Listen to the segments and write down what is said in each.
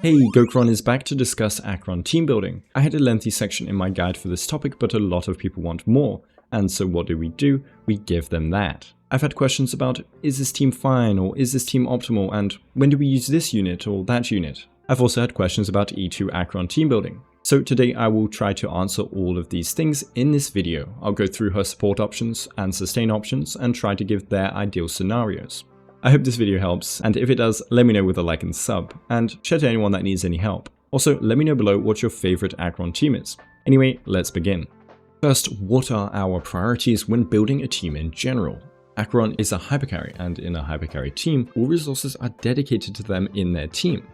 Hey, Gokron is back to discuss Acheron team building. I had a lengthy section in my guide for this topic, but a lot of people want more, and so what do? We give them that. I've had questions about, is this team fine, or is this team optimal, and when do we use this unit or that unit? I've also had questions about E2 Acheron team building. So today I will try to answer all of these things in this video. I'll go through her support options and sustain options and try to give their ideal scenarios. I hope this video helps, and if it does, let me know with a like and sub, and share to anyone that needs any help. Also, let me know below what your favorite Acheron team is. Anyway, let's begin. First, what are our priorities when building a team in general? Acheron is a hypercarry, and in a hypercarry team, all resources are dedicated to them in their team.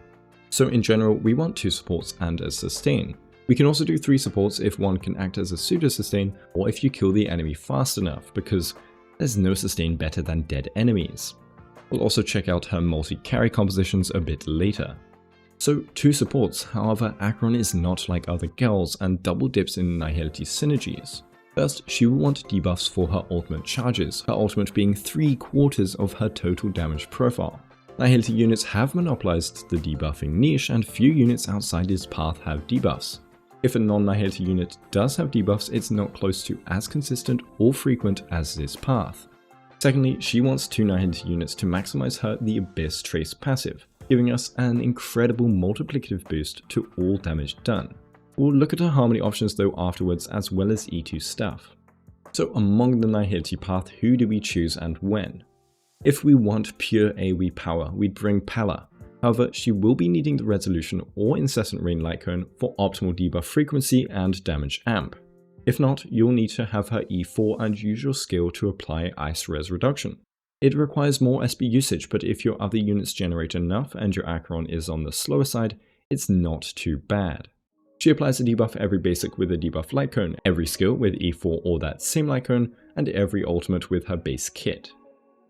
So in general, we want 2 supports and a sustain. We can also do 3 supports if one can act as a pseudo-sustain, or if you kill the enemy fast enough, because there's no sustain better than dead enemies. We'll also check out her multi-carry compositions a bit later. So 2 supports, however, Acheron is not like other girls and double dips in Nihility synergies. First, she will want debuffs for her ultimate charges, her ultimate being 3/4 of her total damage profile. Nihility units have monopolized the debuffing niche, and few units outside this path have debuffs. If a non-Nihility unit does have debuffs, it's not close to as consistent or frequent as this path. Secondly, she wants 2 Nihility units to maximize her The Abyss Trace passive, giving us an incredible multiplicative boost to all damage done. We'll look at her Harmony options though afterwards, as well as E2 stuff. So among the Nihility path, who do we choose and when? If we want pure AoE power, we'd bring Palla. However, she will be needing the Resolution or Incessant Rain Light Cone for optimal debuff frequency and damage amp. If not, you'll need to have her E4 and use your skill to apply Ice Res Reduction. It requires more SP usage, but if your other units generate enough and your Acheron is on the slower side, it's not too bad. She applies a debuff every basic with a debuff light cone, every skill with E4 or that same light cone, and every ultimate with her base kit.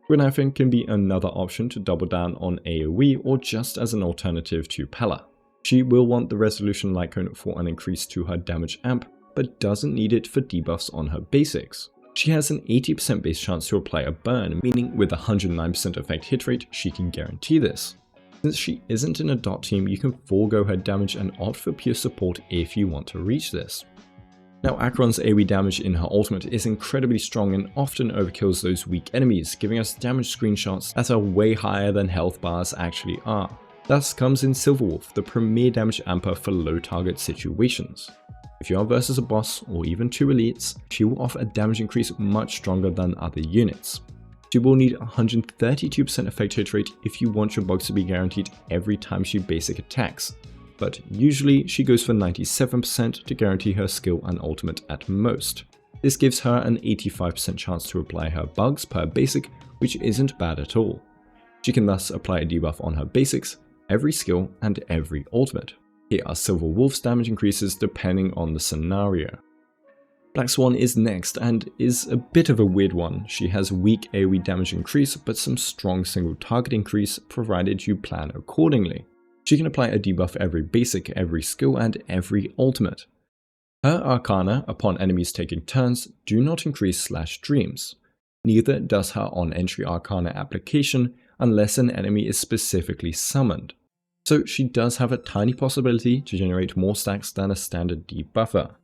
Grenadine can be another option to double down on AoE or just as an alternative to Palla. She will want the Resolution light cone for an increase to her damage amp, but doesn't need it for debuffs on her basics. She has an 80% base chance to apply a burn, meaning with a 109% effect hit rate, she can guarantee this. Since she isn't in a dot team, you can forego her damage and opt for pure support if you want to reach this. Now, Acheron's AoE damage in her ultimate is incredibly strong and often overkills those weak enemies, giving us damage screenshots that are way higher than health bars actually are. Thus comes in Silverwolf, the premier damage amper for low target situations. If you are versus a boss or even 2 elites, she will offer a damage increase much stronger than other units. She will need 132% effect hit rate if you want your bugs to be guaranteed every time she basic attacks, but usually she goes for 97% to guarantee her skill and ultimate at most. This gives her an 85% chance to apply her bugs per basic, which isn't bad at all. She can thus apply a debuff on her basics, every skill, and every ultimate. Here are Silverwolf's damage increases depending on the scenario. Black Swan is next and is a bit of a weird one. She has weak AoE damage increase but some strong single target increase provided you plan accordingly. She can apply a debuff every basic, every skill, and every ultimate. Her Arcana upon enemies taking turns do not increase /dreams. Neither does her on-entry Arcana application unless an enemy is specifically summoned. So she does have a tiny possibility to generate more stacks than a standard debuffer.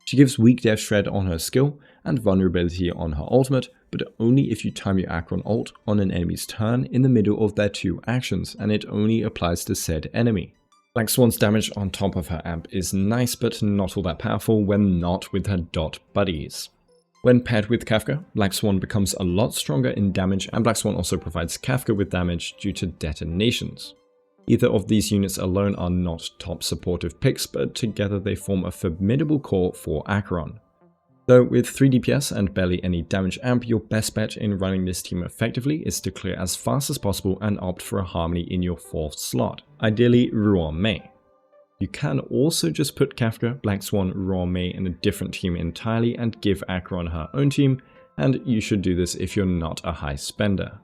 She gives weak Death Shred on her skill and vulnerability on her ultimate, but only if you time your Acheron ult on an enemy's turn in the middle of their 2 actions, and it only applies to said enemy. Black Swan's damage on top of her amp is nice but not all that powerful when not with her dot buddies. When paired with Kafka, Black Swan becomes a lot stronger in damage, and Black Swan also provides Kafka with damage due to detonations. Either of these units alone are not top supportive picks, but together they form a formidable core for Acheron. Though with 3 DPS and barely any damage amp, your best bet in running this team effectively is to clear as fast as possible and opt for a Harmony in your 4th slot, ideally Ruan Mei. You can also just put Kafka, Black Swan, Ruan Mei in a different team entirely and give Acheron her own team, and you should do this if you're not a high spender.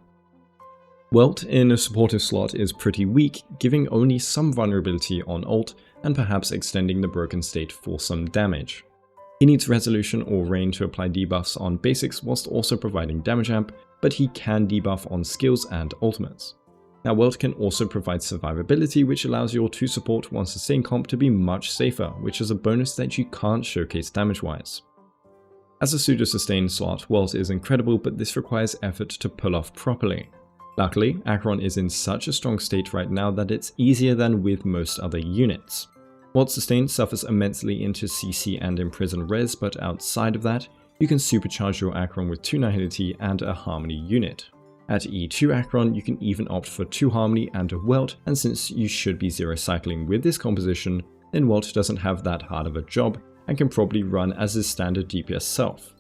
Welt in a supportive slot is pretty weak, giving only some vulnerability on ult and perhaps extending the broken state for some damage. He needs Resolution or Rain to apply debuffs on basics whilst also providing damage amp, but he can debuff on skills and ultimates. Now Welt can also provide survivability, which allows your 2 support 1 sustain comp to be much safer, which is a bonus that you can't showcase damage wise. As a pseudo sustain slot, Welt is incredible, but this requires effort to pull off properly. Luckily, Acheron is in such a strong state right now that it's easier than with most other units. Welt sustain suffers immensely into CC and Imprison res, but outside of that, you can supercharge your Acheron with 2 Nihility and a Harmony unit. At E2 Acheron, you can even opt for 2 Harmony and a Welt, and since you should be 0 cycling with this composition, then Welt doesn't have that hard of a job and can probably run as his standard DPS self.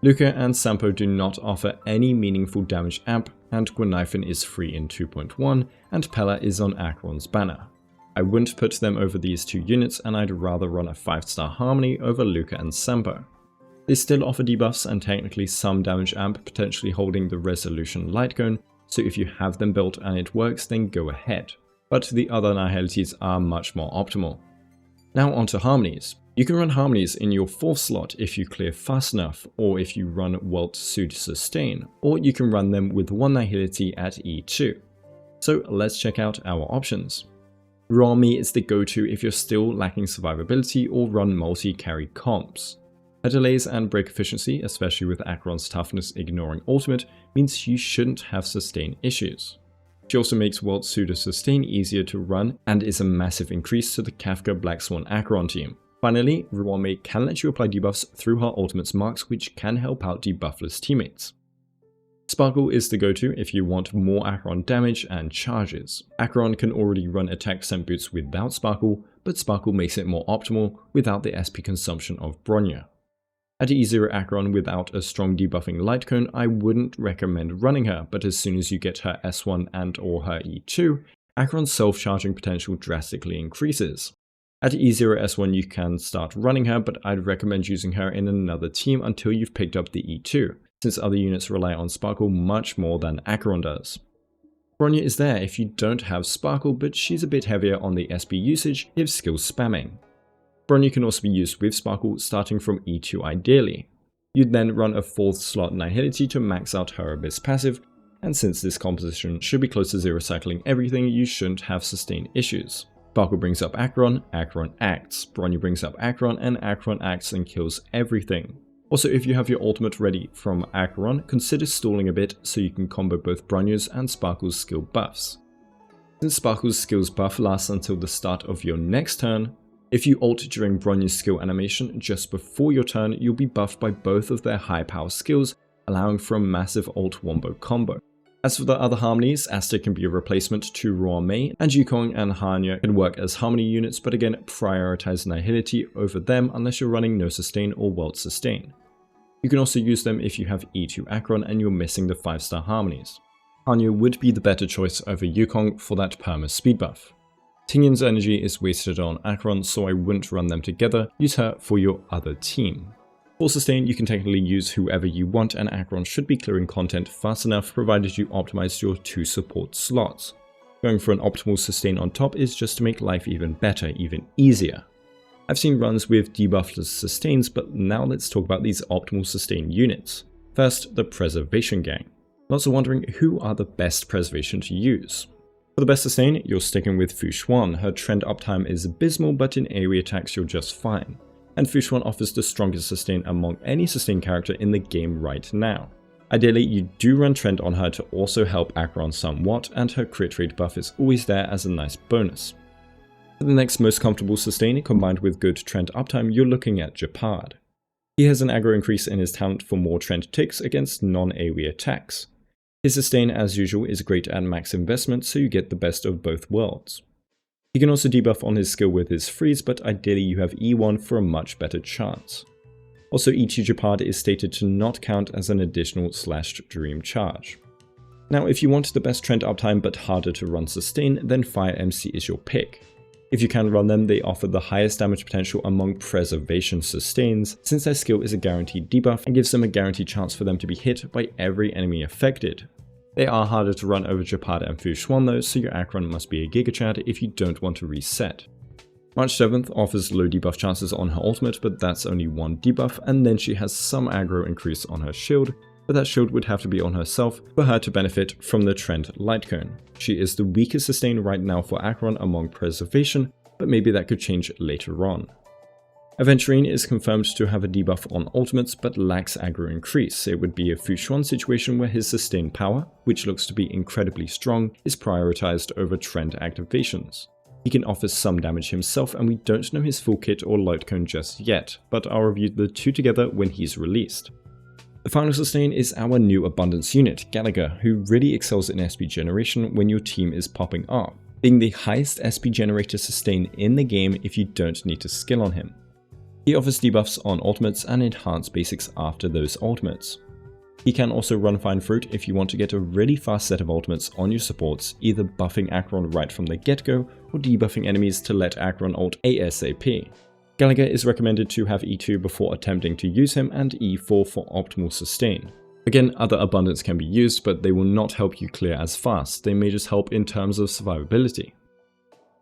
Luca and Sampo do not offer any meaningful damage amp, and Gwennaifin is free in 2.1, and Pella is on Acheron's banner. I wouldn't put them over these 2 units, and I'd rather run a 5-star Harmony over Luca and Sampo. They still offer debuffs and technically some damage amp, potentially holding the Resolution Light Cone, so if you have them built and it works, then go ahead. But the other Nihilities are much more optimal. Now onto Harmonies. You can run Harmonies in your 4th slot if you clear fast enough, or if you run Welt Pseudo Sustain, or you can run them with 1 Nihility at E2. So let's check out our options. Ruomi is the go-to if you're still lacking survivability or run multi-carry comps. Her delays and break efficiency, especially with Acheron's toughness ignoring ultimate, means you shouldn't have sustain issues. She also makes Welt Pseudo Sustain easier to run and is a massive increase to the Kafka Black Swan Acheron team. Finally, Ruomi can let you apply debuffs through her ultimate's marks, which can help out debuffless teammates. Sparkle is the go-to if you want more Acheron damage and charges. Acheron can already run attack scent boots without Sparkle, but Sparkle makes it more optimal without the SP consumption of Bronya. At E0 Acheron without a strong debuffing light cone, I wouldn't recommend running her, but as soon as you get her S1 and or her E2, Acheron's self-charging potential drastically increases. At E0 S1 you can start running her, but I'd recommend using her in another team until you've picked up the E2, since other units rely on Sparkle much more than Acheron does. Bronya is there if you don't have Sparkle, but she's a bit heavier on the SP usage if skill spamming. Bronya can also be used with Sparkle starting from E2 ideally. You'd then run a 4th slot Nihility to max out her Abyss passive, and since this composition should be close to 0 cycling everything, you shouldn't have sustained issues. Sparkle brings up Acheron, Acheron acts, Bronya brings up Acheron, and Acheron acts and kills everything. Also, if you have your ultimate ready from Acheron, consider stalling a bit so you can combo both Bronya's and Sparkle's skill buffs. Since Sparkle's skills buff lasts until the start of your next turn, if you ult during Bronya's skill animation just before your turn, you'll be buffed by both of their high power skills, allowing for a massive ult wombo combo. As for the other Harmonies, Asta can be a replacement to Ruomi, and Yukong and Hanya can work as Harmony units, but again prioritize Nihility over them unless you're running no sustain or Welt sustain. You can also use them if you have E2 Acheron and you're missing the 5-star Harmonies. Hanya would be the better choice over Yukong for that perma speed buff. Tingyun's energy is wasted on Acheron, so I wouldn't run them together, use her for your other team. For sustain, you can technically use whoever you want, and Acheron should be clearing content fast enough provided you optimize your 2 support slots. Going for an optimal sustain on top is just to make life even better, even easier. I've seen runs with debuffless sustains, but now let's talk about these optimal sustain units. First, the Preservation Gang. Lots are wondering who are the best preservation to use. For the best sustain, you're sticking with Fu Xuan. Her trend uptime is abysmal, but in AoE attacks you're just fine. And Fu Xuan offers the strongest sustain among any sustain character in the game right now. Ideally, you do run trend on her to also help Acheron somewhat, and her crit rate buff is always there as a nice bonus. For the next most comfortable sustain, combined with good trend uptime, you're looking at Gepard. He has an aggro increase in his talent for more trend ticks against non-AoE attacks. His sustain, as usual, is great at max investment, so you get the best of both worlds. He can also debuff on his skill with his freeze, but ideally you have E1 for a much better chance. Also, E2 Gepard is stated to not count as an additional slashed dream charge. Now, if you want the best trend uptime but harder to run sustain, then Fire MC is your pick. If you can run them, they offer the highest damage potential among preservation sustains, since their skill is a guaranteed debuff and gives them a guaranteed chance for them to be hit by every enemy affected. They are harder to run over Gepard and Fu Xuan though, so your Acheron must be a Giga Chad if you don't want to reset. March 7th offers low debuff chances on her ultimate, but that's only one debuff, and then she has some aggro increase on her shield, but that shield would have to be on herself for her to benefit from the Trent Light Cone. She is the weakest sustain right now for Acheron among preservation, but maybe that could change later on. Aventurine is confirmed to have a debuff on ultimates but lacks aggro increase. It would be a Fu Xuan situation where his sustained power, which looks to be incredibly strong, is prioritized over Trent activations. He can offer some damage himself and we don't know his full kit or light cone just yet, but I'll review the two together when he's released. The final sustain is our new abundance unit, Gallagher, who really excels in SP generation when your team is popping off, being the highest SP generator sustain in the game if you don't need to skill on him. He offers debuffs on ultimates and enhanced basics after those ultimates. He can also run Fine Fruit if you want to get a really fast set of ultimates on your supports, either buffing Acheron right from the get-go or debuffing enemies to let Acheron ult ASAP. Gallagher is recommended to have E2 before attempting to use him and E4 for optimal sustain. Again, other abundance can be used, but they will not help you clear as fast, they may just help in terms of survivability.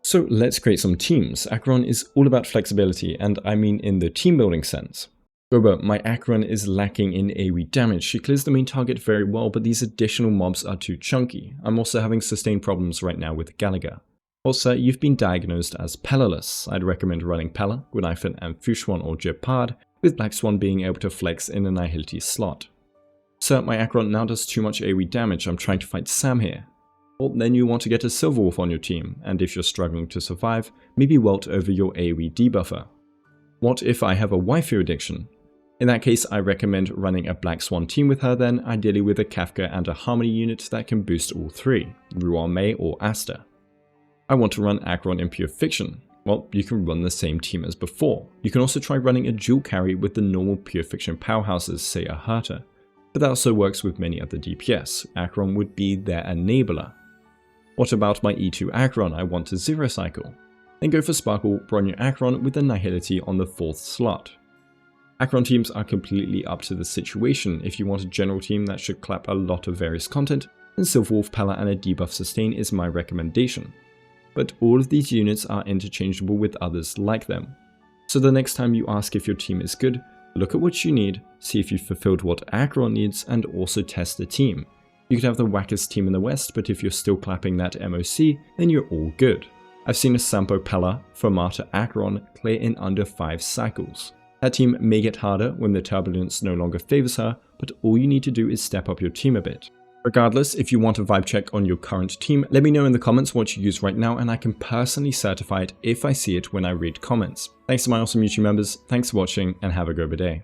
So let's create some teams. Acheron is all about flexibility, and I mean in the team building sense. Gobo, my Acheron is lacking in AoE damage. She clears the main target very well, but these additional mobs are too chunky. I'm also having sustained problems right now with Gallagher. Also, you've been diagnosed as Pellaless. I'd recommend running Pella, Gwynaifin and Fu Xuan or Gepard, with Black Swan being able to flex in a Nihility slot. So my Acheron now does too much AoE damage. I'm trying to fight Sam here. Well, then you want to get a Silverwolf on your team, and if you're struggling to survive, maybe Welt over your AoE debuffer. What if I have a waifu addiction? In that case, I recommend running a Black Swan team with her then, ideally with a Kafka and a Harmony unit that can boost all three, Ruan Mei or Asta. I want to run Acheron in Pure Fiction. Well, you can run the same team as before. You can also try running a dual carry with the normal Pure Fiction powerhouses, say a Herta. But that also works with many other DPS. Acheron would be their enabler. What about my E2 Acheron I want to zero cycle? Then go for Sparkle, Bronyo Acheron with the Nihility on the 4th slot. Acheron teams are completely up to the situation. If you want a general team that should clap a lot of various content, then Silverwolf, Pella and a debuff sustain is my recommendation. But all of these units are interchangeable with others like them. So the next time you ask if your team is good, look at what you need, see if you've fulfilled what Acheron needs and also test the team. You could have the wackest team in the West, but if you're still clapping that MOC, then you're all good. I've seen a Sampo Pella for Marta Acheron clear in under 5 cycles. That team may get harder when the turbulence no longer favors her, but all you need to do is step up your team a bit. Regardless, if you want a vibe check on your current team, let me know in the comments what you use right now and I can personally certify it if I see it when I read comments. Thanks to my awesome YouTube members, thanks for watching and have a good day.